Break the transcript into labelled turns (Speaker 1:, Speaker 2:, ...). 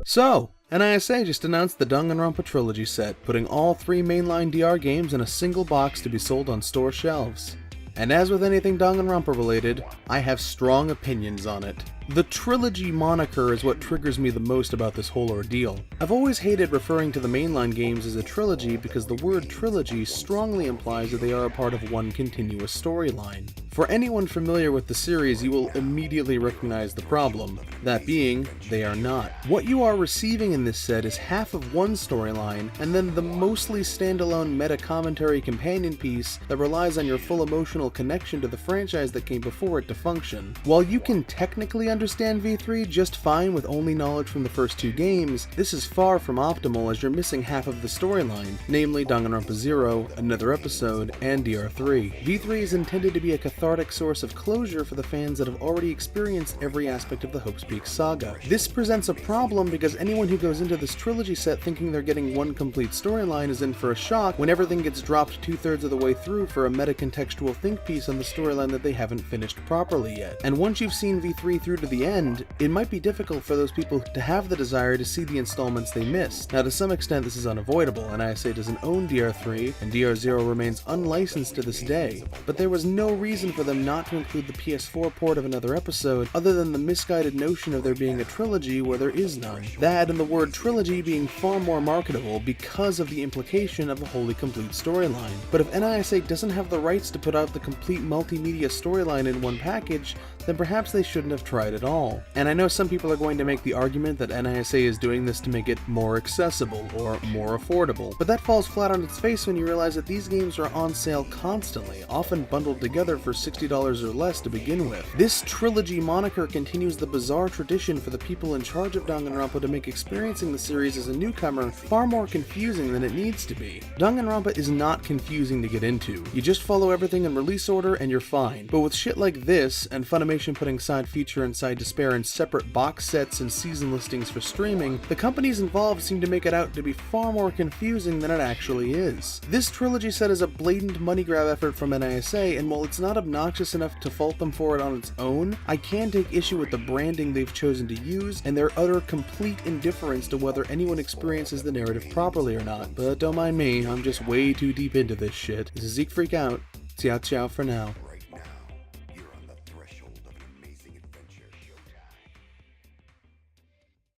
Speaker 1: So, NISA just announced the Danganronpa Trilogy set, putting all 3 mainline DR games in a single box to be sold on store shelves. And as with anything Danganronpa related, I have strong opinions on it. The Trilogy moniker is what triggers me the most about this whole ordeal. I've always hated referring to the mainline games as a trilogy because the word trilogy strongly implies that they are a part of one continuous storyline. For anyone familiar with the series, you will immediately recognize the problem, that being, they are not. What you are receiving in this set is half of one storyline, and then the mostly standalone meta-commentary companion piece that relies on your full emotional connection to the franchise that came before it to function. While you can technically understand V3 just fine with only knowledge from the first 2 games, this is far from optimal as you're missing half of the storyline, namely Danganronpa 0, Another Episode, and DR3. V3 is intended to be a cathartic source of closure for the fans that have already experienced every aspect of the Hope's Peak saga. This presents a problem because anyone who goes into this trilogy set thinking they're getting one complete storyline is in for a shock when everything gets dropped 2/3 of the way through for a meta-contextual think piece on the storyline that they haven't finished properly yet. And once you've seen V3 through to the end, it might be difficult for those people to have the desire to see the installments they missed. Now, to some extent this is unavoidable, and NISA doesn't own DR3, and DR0 remains unlicensed to this day, but there was no reason for them not to include the PS4 port of Another Episode other than the misguided notion of there being a trilogy where there is none. That and the word trilogy being far more marketable because of the implication of a wholly complete storyline. But if NISA doesn't have the rights to put out the complete multimedia storyline in one package, then perhaps they shouldn't have tried at all. And I know some people are going to make the argument that NISA is doing this to make it more accessible or more affordable, but that falls flat on its face when you realize that these games are on sale constantly, often bundled together for $60 or less to begin with. This trilogy moniker continues the bizarre tradition for the people in charge of Danganronpa to make experiencing the series as a newcomer far more confusing than it needs to be. Danganronpa is not confusing to get into. You just follow everything in release order and you're fine. But with shit like this, and Funimation putting Side Feature and Side Despair in separate box sets and season listings for streaming, the companies involved seem to make it out to be far more confusing than it actually is. This trilogy set is a blatant money grab effort from NISA, and while it's not obnoxious enough to fault them for it on its own, I can take issue with the branding they've chosen to use and their utter complete indifference to whether anyone experiences the narrative properly or not. But don't mind me, I'm just way too deep into this shit. This is Zeke Freak out. Ciao ciao for now.